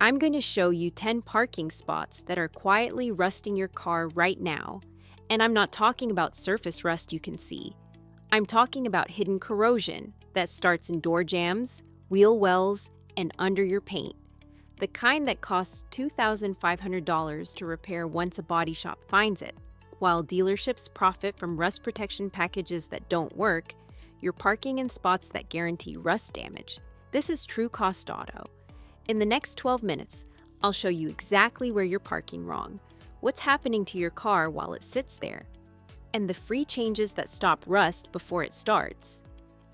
I'm going to show you 10 parking spots that are quietly rusting your car right now. And I'm not talking about surface rust you can see. I'm talking about hidden corrosion that starts in door jambs, wheel wells, and under your paint. The kind that costs $2,500 to repair once a body shop finds it. While dealerships profit from rust protection packages that don't work, you're parking in spots that guarantee rust damage. This is TrueCostAuto. In the next 12 minutes, I'll show you exactly where you're parking wrong, what's happening to your car while it sits there, and the free changes that stop rust before it starts.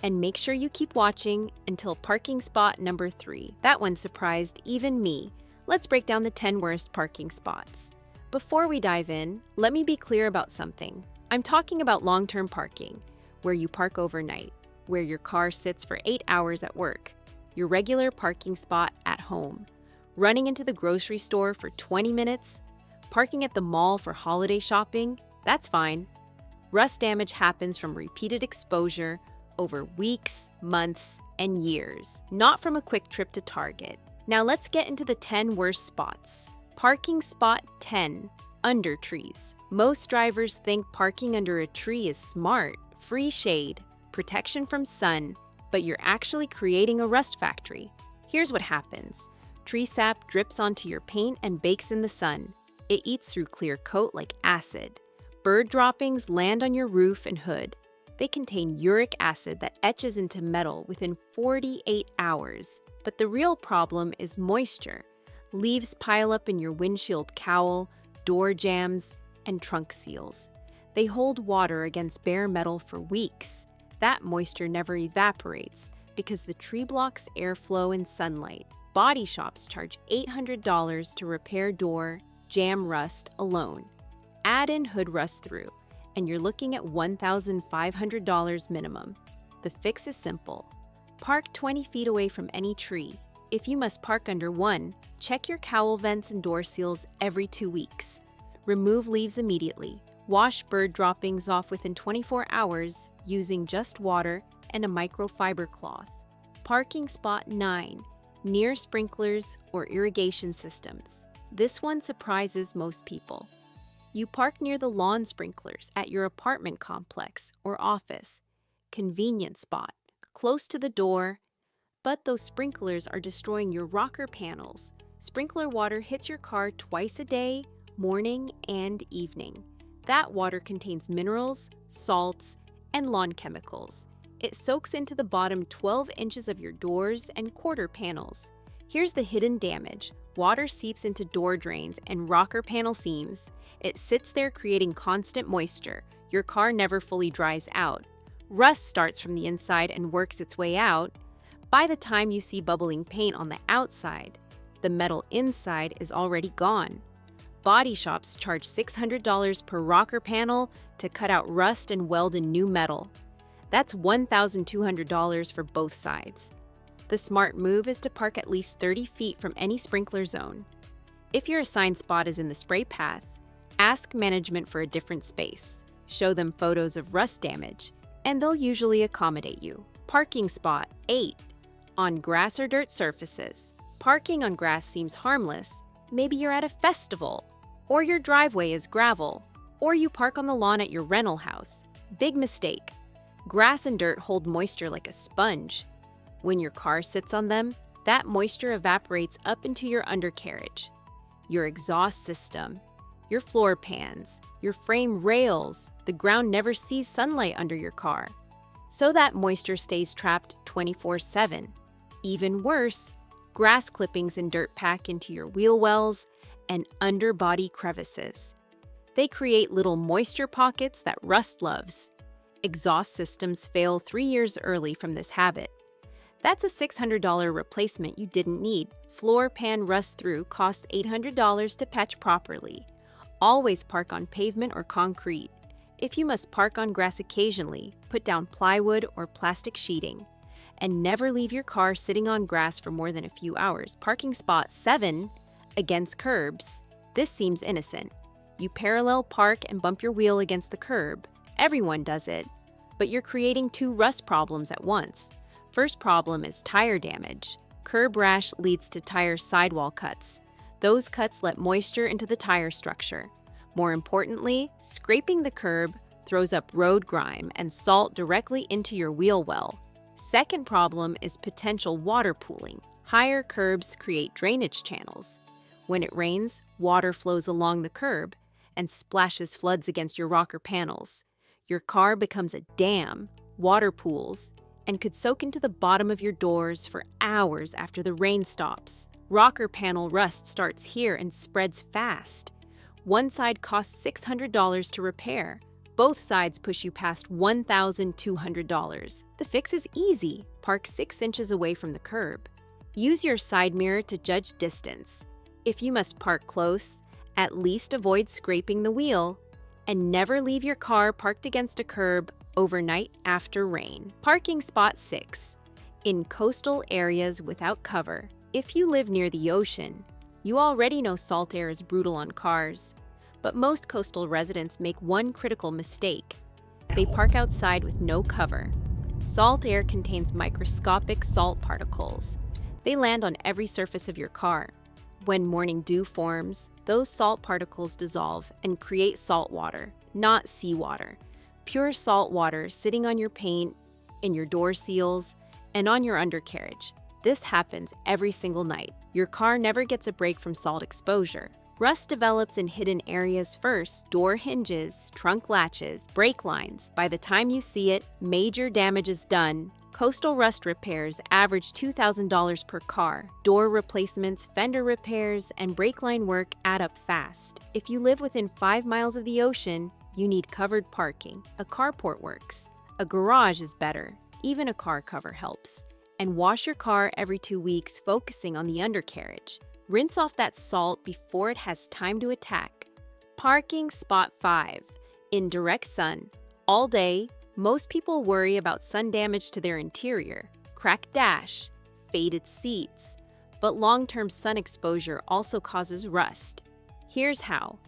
And make sure you keep watching until parking spot number 3. That one surprised even me. Let's break down the 10 worst parking spots. Before we dive in, let me be clear about something. I'm talking about long-term parking, where you park overnight, where your car sits for 8 hours at work, your regular parking spot at home, running into the grocery store for 20 minutes, parking at the mall for holiday shopping. That's fine. Rust damage happens from repeated exposure over weeks, months, and years, not from a quick trip to Target. Now let's get into the 10 worst spots. Parking spot 10, under trees. Most drivers think parking under a tree is smart, free shade, protection from sun, but you're actually creating a rust factory. Here's what happens. Tree sap drips onto your paint and bakes in the sun. It eats through clear coat like acid. Bird droppings land on your roof and hood. They contain uric acid that etches into metal within 48 hours. But the real problem is moisture. Leaves pile up in your windshield cowl, door jambs, and trunk seals. They hold water against bare metal for weeks. That moisture never evaporates because the tree blocks airflow and sunlight. Body shops charge $800 to repair door jamb rust alone. Add in hood rust through, and you're looking at $1,500 minimum. The fix is simple. Park 20 feet away from any tree. If you must park under one, check your cowl vents and door seals every 2 weeks. Remove leaves immediately. Wash bird droppings off within 24 hours using just water and a microfiber cloth. Parking spot 9, near sprinklers or irrigation systems. This one surprises most people. You park near the lawn sprinklers at your apartment complex or office. Convenient spot, close to the door, but those sprinklers are destroying your rocker panels. Sprinkler water hits your car twice a day, morning and evening. That water contains minerals, salts, and lawn chemicals. It soaks into the bottom 12 inches of your doors and quarter panels. Here's the hidden damage. Water seeps into door drains and rocker panel seams. It sits there creating constant moisture. Your car never fully dries out. Rust starts from the inside and works its way out. By the time you see bubbling paint on the outside, the metal inside is already gone. Body shops charge $600 per rocker panel to cut out rust and weld in new metal. That's $1,200 for both sides. The smart move is to park at least 30 feet from any sprinkler zone. If your assigned spot is in the spray path, ask management for a different space. Show them photos of rust damage, and they'll usually accommodate you. Parking spot 8, on grass or dirt surfaces. Parking on grass seems harmless. Maybe you're at a festival, or your driveway is gravel, or you park on the lawn at your rental house. Big mistake. Grass and dirt hold moisture like a sponge. When your car sits on them, that moisture evaporates up into your undercarriage, your exhaust system, your floor pans, your frame rails. The ground never sees sunlight under your car, so that moisture stays trapped 24/7. Even worse, grass clippings and dirt pack into your wheel wells and underbody crevices. They create little moisture pockets that rust loves. Exhaust systems fail 3 years early from this habit. That's a $600 replacement you didn't need. Floor pan rust through costs $800 to patch properly. Always park on pavement or concrete. If you must park on grass occasionally, put down plywood or plastic sheeting. And never leave your car sitting on grass for more than a few hours. Parking spot 7, against curbs. This seems innocent. You parallel park and bump your wheel against the curb. Everyone does it. But you're creating 2 rust problems at once. First problem is tire damage. Curb rash leads to tire sidewall cuts. Those cuts let moisture into the tire structure. More importantly, scraping the curb throws up road grime and salt directly into your wheel well. Second problem is potential water pooling. Higher curbs create drainage channels. When it rains, water flows along the curb and splashes floods against your rocker panels. Your car becomes a dam, water pools, and could soak into the bottom of your doors for hours after the rain stops. Rocker panel rust starts here and spreads fast. One side costs $600 to repair. Both sides push you past $1,200. The fix is easy. Park 6 inches away from the curb. Use your side mirror to judge distance. If you must park close, at least avoid scraping the wheel, and never leave your car parked against a curb overnight after rain. Parking spot 6. In coastal areas without cover. If you live near the ocean, you already know salt air is brutal on cars. But most coastal residents make one critical mistake. They park outside with no cover. Salt air contains microscopic salt particles. They land on every surface of your car. When morning dew forms, those salt particles dissolve and create salt water, not seawater. Pure salt water sitting on your paint, in your door seals, and on your undercarriage. This happens every single night. Your car never gets a break from salt exposure. Rust develops in hidden areas first: door hinges, trunk latches, brake lines. By the time you see it, major damage is done. Coastal rust repairs average $2,000 per car. Door replacements, fender repairs, and brake line work add up fast. If you live within 5 miles of the ocean, you need covered parking. A carport works. A garage is better. Even a car cover helps. And wash your car every 2 weeks, focusing on the undercarriage. Rinse off that salt before it has time to attack. Parking spot 5. In direct sun. All day, most people worry about sun damage to their interior, cracked dash, faded seats, but long-term sun exposure also causes rust. Here's how.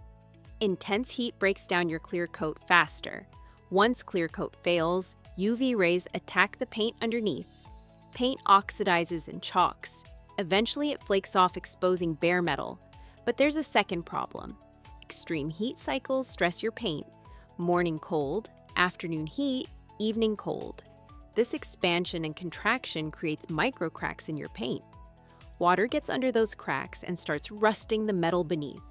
Intense heat breaks down your clear coat faster. Once clear coat fails, UV rays attack the paint underneath. Paint oxidizes and chalks. Eventually it flakes off, exposing bare metal. But there's a second problem. Extreme heat cycles stress your paint. Morning cold, afternoon heat, evening cold. This expansion and contraction creates micro cracks in your paint. Water gets under those cracks and starts rusting the metal beneath.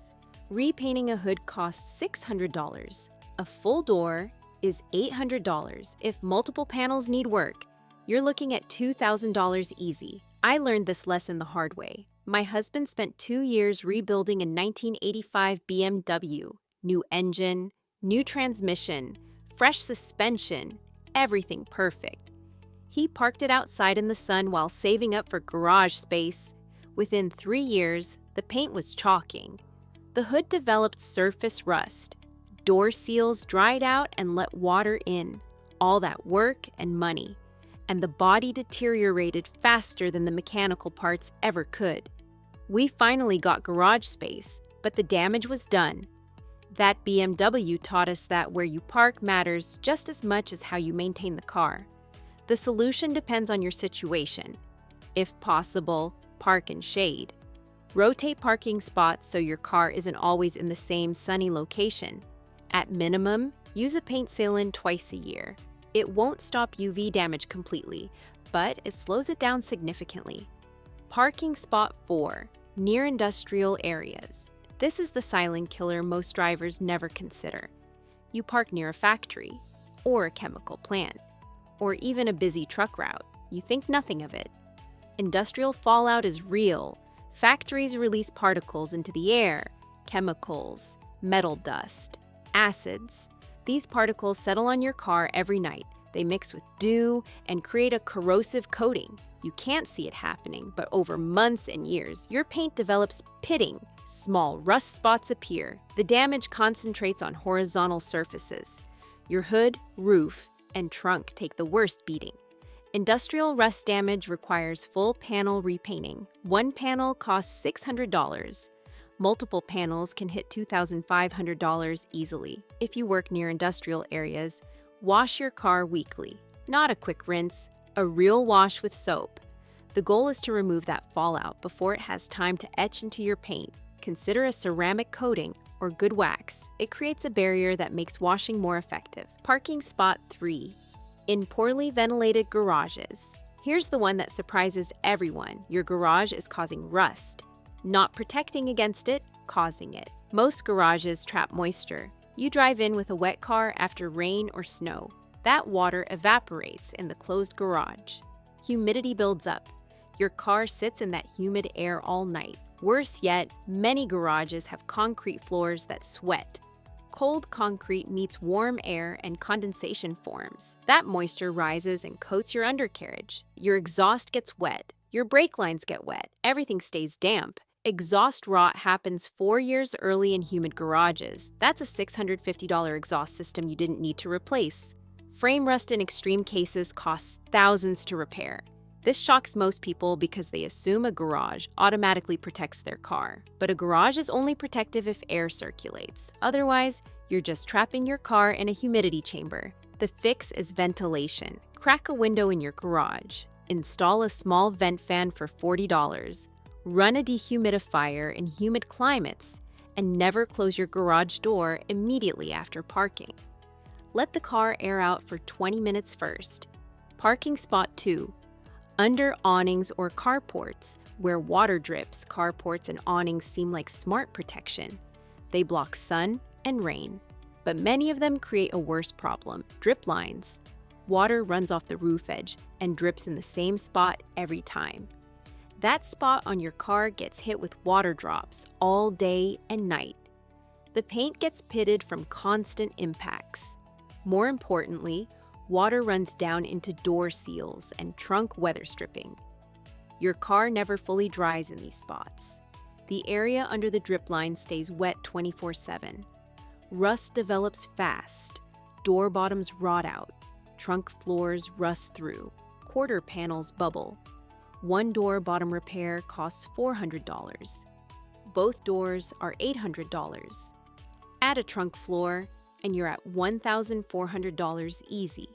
Repainting a hood costs $600. A full door is $800. If multiple panels need work, you're looking at $2,000 easy. I learned this lesson the hard way. My husband spent 2 years rebuilding a 1985 BMW. New engine, new transmission, fresh suspension, everything perfect. He parked it outside in the sun while saving up for garage space. Within 3 years, the paint was chalking. The hood developed surface rust. Door seals dried out and let water in. All that work and money. And the body deteriorated faster than the mechanical parts ever could. We finally got garage space, but the damage was done. That BMW taught us that where you park matters just as much as how you maintain the car. The solution depends on your situation. If possible, park in shade. Rotate parking spots so your car isn't always in the same sunny location. At minimum, use a paint sealant twice a year. It won't stop UV damage completely, but it slows it down significantly. Parking spot 4. Near industrial areas. This is the silent killer most drivers never consider. You park near a factory, or a chemical plant, or even a busy truck route. You think nothing of it. Industrial fallout is real. Factories release particles into the air, chemicals, metal dust, acids. These particles settle on your car every night. They mix with dew and create a corrosive coating. You can't see it happening, but over months and years, your paint develops pitting. Small rust spots appear. The damage concentrates on horizontal surfaces. Your hood, roof, and trunk take the worst beating. Industrial rust damage requires full panel repainting. One panel costs $600. Multiple panels can hit $2,500 easily. If you work near industrial areas, wash your car weekly. Not a quick rinse, a real wash with soap. The goal is to remove that fallout before it has time to etch into your paint. Consider a ceramic coating or good wax. It creates a barrier that makes washing more effective. Parking spot 3. In poorly ventilated garages. Here's the one that surprises everyone. Your garage is causing rust. Not protecting against it, causing it. Most garages trap moisture. You drive in with a wet car after rain or snow. That water evaporates in the closed garage. Humidity builds up. Your car sits in that humid air all night. Worse yet, many garages have concrete floors that sweat. Cold concrete meets warm air and condensation forms. That moisture rises and coats your undercarriage. Your exhaust gets wet. Your brake lines get wet. Everything stays damp. Exhaust rot happens 4 years early in humid garages. That's a $650 exhaust system you didn't need to replace. Frame rust in extreme cases costs thousands to repair. This shocks most people because they assume a garage automatically protects their car. But a garage is only protective if air circulates. Otherwise, you're just trapping your car in a humidity chamber. The fix is ventilation. Crack a window in your garage. Install a small vent fan for $40. Run a dehumidifier in humid climates. And never close your garage door immediately after parking. Let the car air out for 20 minutes first. Parking spot 2. Under awnings or carports, where water drips, carports and awnings seem like smart protection. They block sun and rain, but many of them create a worse problem: drip lines. Water runs off the roof edge and drips in the same spot every time. That spot on your car gets hit with water drops all day and night. The paint gets pitted from constant impacts. More importantly, water runs down into door seals and trunk weather stripping. Your car never fully dries in these spots. The area under the drip line stays wet 24/7. Rust develops fast. Door bottoms rot out. Trunk floors rust through. Quarter panels bubble. One door bottom repair costs $400. Both doors are $800. Add a trunk floor, and you're at $1,400 easy.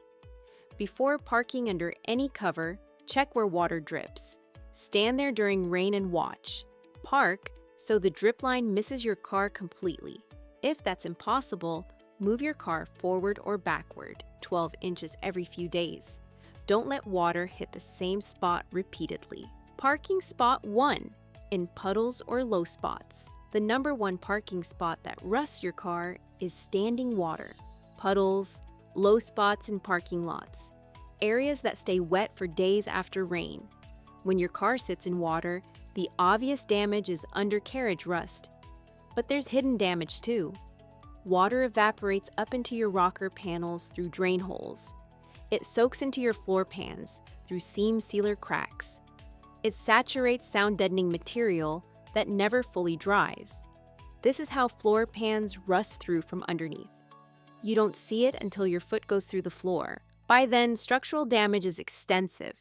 Before parking under any cover, check where water drips. Stand there during rain and watch. Park so the drip line misses your car completely. If that's impossible, move your car forward or backward 12 inches every few days. Don't let water hit the same spot repeatedly. Parking spot 1. In puddles or low spots. The number 1 parking spot that rusts your car is standing water. Puddles, low spots in parking lots, areas that stay wet for days after rain. When your car sits in water, the obvious damage is undercarriage rust. But there's hidden damage too. Water evaporates up into your rocker panels through drain holes. It soaks into your floor pans through seam sealer cracks. It saturates sound-deadening material that never fully dries. This is how floor pans rust through from underneath. You don't see it until your foot goes through the floor. By then, structural damage is extensive.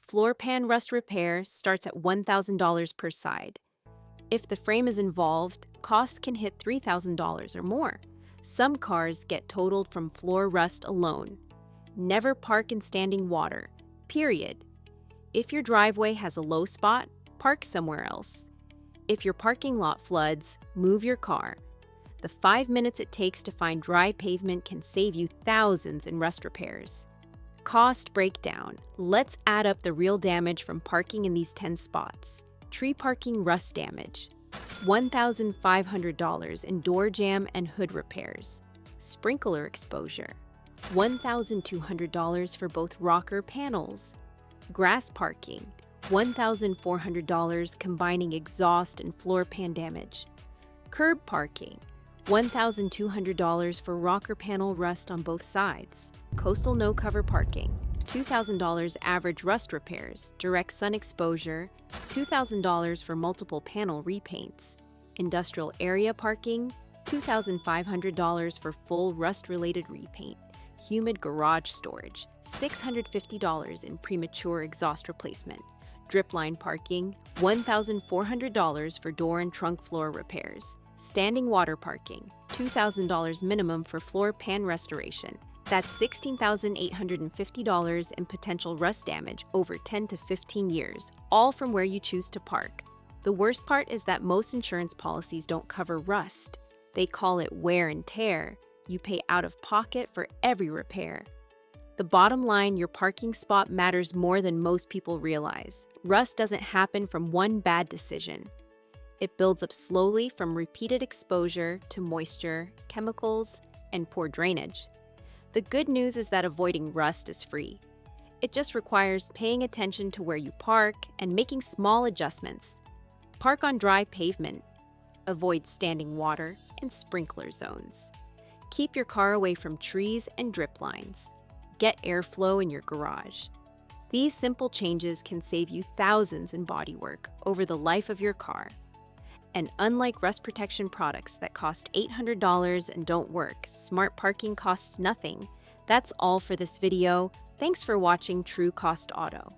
Floor pan rust repair starts at $1,000 per side. If the frame is involved, costs can hit $3,000 or more. Some cars get totaled from floor rust alone. Never park in standing water, period. If your driveway has a low spot, park somewhere else. If your parking lot floods, move your car. The 5 minutes it takes to find dry pavement can save you thousands in rust repairs. Cost breakdown. Let's add up the real damage from parking in these 10 spots. Tree parking rust damage. $1,500 in door jamb and hood repairs. Sprinkler exposure. $1,200 for both rocker panels. Grass parking. $1,400 combining exhaust and floor pan damage. Curb parking. $1,200 for rocker panel rust on both sides. Coastal no-cover parking. $2,000 average rust repairs, direct sun exposure. $2,000 for multiple panel repaints. Industrial area parking. $2,500 for full rust-related repaint. Humid garage storage. $650 in premature exhaust replacement. Drip line parking. $1,400 for door and trunk floor repairs. Standing water parking, $2,000 minimum for floor pan restoration. That's $16,850 in potential rust damage over 10 to 15 years, all from where you choose to park. The worst part is that most insurance policies don't cover rust. They call it wear and tear. You pay out of pocket for every repair. The bottom line, your parking spot matters more than most people realize. Rust doesn't happen from one bad decision. It builds up slowly from repeated exposure to moisture, chemicals, and poor drainage. The good news is that avoiding rust is free. It just requires paying attention to where you park and making small adjustments. Park on dry pavement. Avoid standing water and sprinkler zones. Keep your car away from trees and drip lines. Get airflow in your garage. These simple changes can save you thousands in bodywork over the life of your car. And unlike rust protection products that cost $800 and don't work, smart parking costs nothing. That's all for this video. Thanks for watching TrueCostAuto.